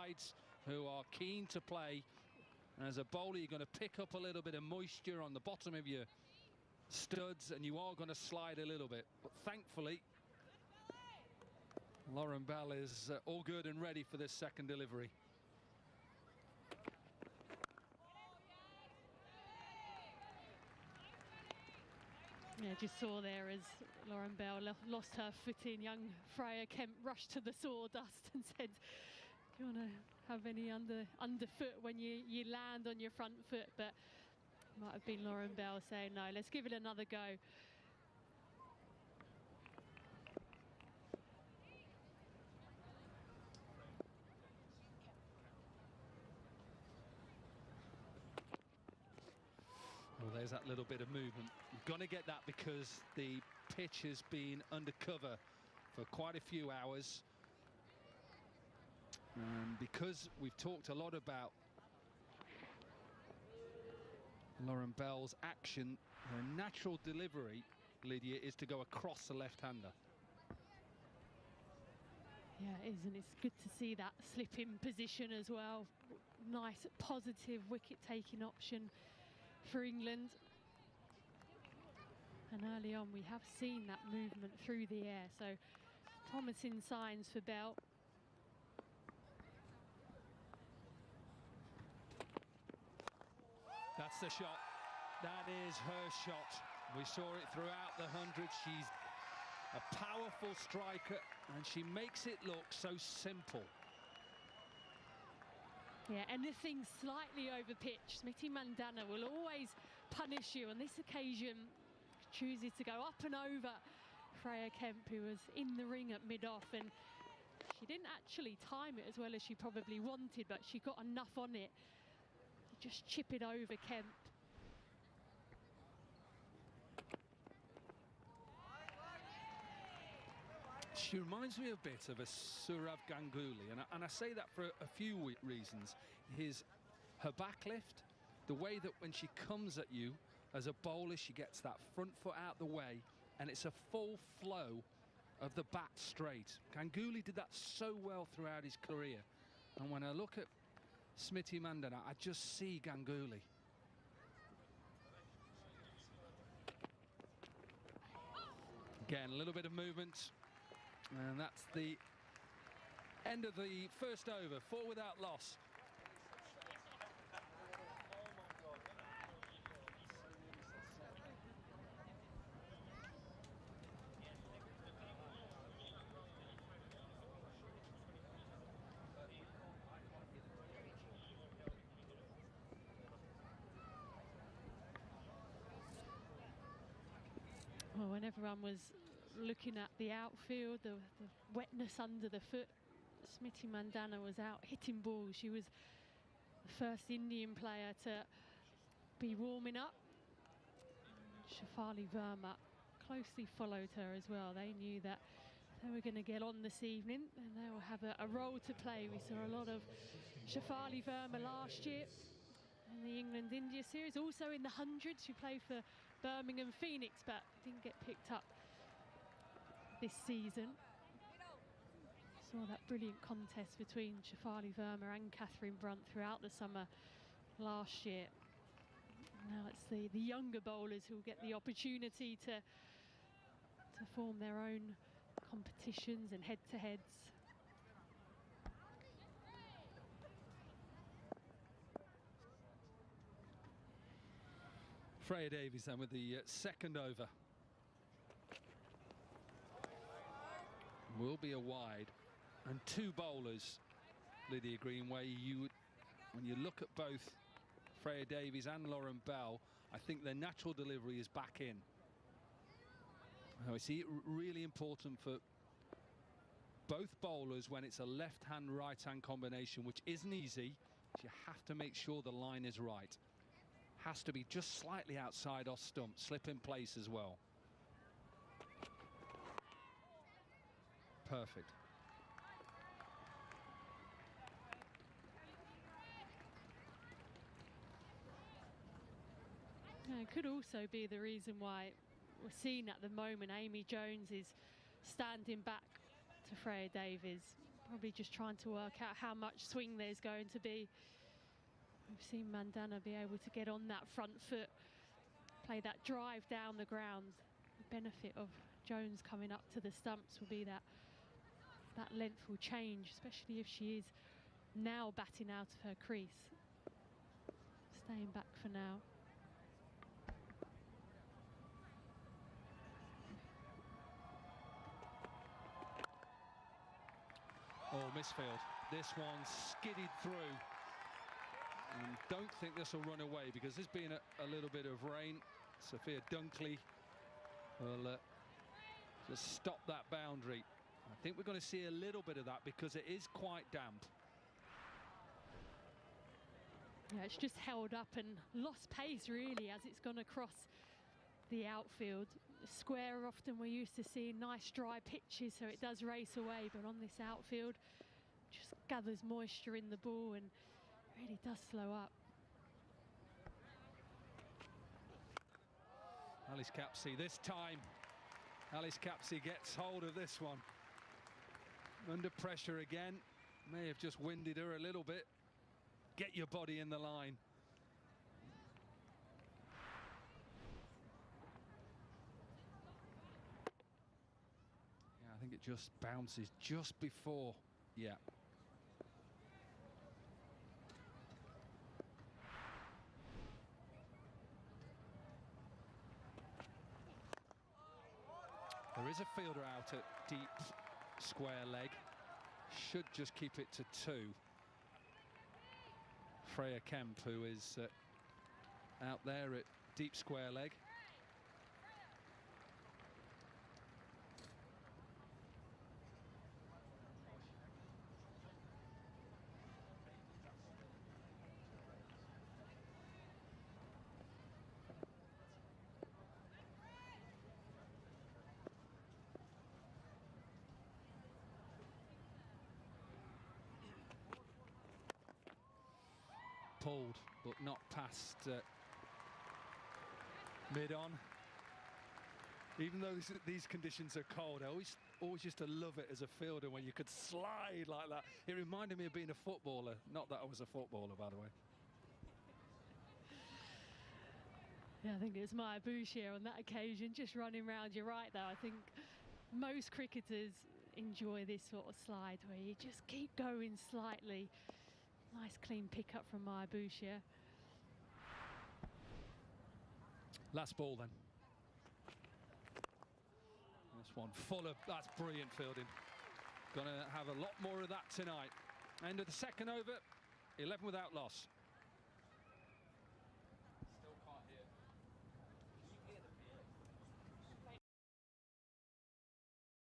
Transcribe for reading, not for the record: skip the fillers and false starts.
sides who are keen to play. And as a bowler, you're going to pick up a little bit of moisture on the bottom of your studs, and you are going to slide a little bit. But thankfully, Lauren Bell is all good and ready for this second delivery. Yeah, just saw there as Lauren Bell lost her footing. Young Freya Kemp rushed to the sawdust and said, do you want to have any underfoot when you land on your front foot? But it might have been Lauren Bell saying, no, let's give it another go. Well, there's that little bit of movement. You're going to get that because the pitch has been undercover for quite a few hours. And because we've talked a lot about Lauren Bell's action, her natural delivery, Lydia, is to go across the left-hander. Yeah, it is, and it's good to see that slip in position as well. Nice, positive wicket-taking option for England. And early on we have seen that movement through the air, so promising signs for Bell. That's the shot. That is her shot. We saw it throughout the 100. She's a powerful striker and she makes it look so simple. Yeah, anything slightly over pitch, Smriti Mandhana will always punish you. On this occasion, chooses to go up and over Freya Kemp, who was in the ring at mid-off, and she didn't actually time it as well as she probably wanted, but she got enough on it to just chip it over Kemp. She reminds me a bit of a Sourav Ganguly, and I say that for a few reasons. Her backlift, the way that when she comes at you as a bowler, she gets that front foot out the way, and it's a full flow of the bat straight. Ganguly did that so well throughout his career, and when I look at Smriti Mandhana, I just see Ganguly. Again, a little bit of movement. And that's the end of the first over, 4 without loss. Well, when everyone was looking at the outfield, the wetness under the foot, Smriti Mandhana was out hitting balls. She was the first Indian player to be warming up. Shafali Verma closely followed her as well. They knew that they were going to get on this evening and they will have a role to play. We saw a lot of Shafali Verma last year in the England-India series, also in the 100s. She played for Birmingham Phoenix but didn't get picked up this season. Saw that brilliant contest between Shafali Verma and Catherine Brunt throughout the summer last year. Now it's the younger bowlers who will get the opportunity to form their own competitions and head-to-heads. Freya Davies then with the second over. Will be a wide, and 2 bowlers, Lydia Greenway. When you look at both Freya Davies and Lauren Bell, I think their natural delivery is back in. I see it really important for both bowlers when it's a left-hand, right-hand combination, which isn't easy. You have to make sure the line is right. Has to be just slightly outside off stump, slip in place as well. Perfect. It could also be the reason why we're seeing at the moment Amy Jones is standing back to Freya Davies. Probably just trying to work out how much swing there's going to be. We've seen Mandana be able to get on that front foot, play that drive down the ground. The benefit of Jones coming up to the stumps will be that length will change, especially if she is now batting out of her crease. Staying back for now. Oh, misfield. This one skidded through. And don't think this will run away because there's been a little bit of rain. Sophia Dunkley will just stop that boundary. I think we're going to see a little bit of that because it is quite damp. Yeah, it's just held up and lost pace really as it's gone across the outfield. Square, often we're used to seeing nice dry pitches, so it does race away, but on this outfield just gathers moisture in the ball and really does slow up. Alice Capsey this time. Alice Capsey gets hold of this one. Under pressure again. May have just winded her a little bit. Get your body in the line. Yeah, I think it just bounces just before. Yeah. There is a fielder out at deep square leg. Should just keep it to 2. Freya Kemp, who is out there at deep square leg. Pulled, but not past mid-on. Even though these conditions are cold, I always used to love it as a fielder when you could slide like that. It reminded me of being a footballer. Not that I was a footballer, by the way. Yeah, I think it's Maya Bouchier on that occasion, just running round. You're right, though. I think most cricketers enjoy this sort of slide where you just keep going slightly. Nice clean pick up from Maya Bouchier. Last ball then. This one full of, that's brilliant fielding. Gonna have a lot more of that tonight. End of the second over, 11 without loss.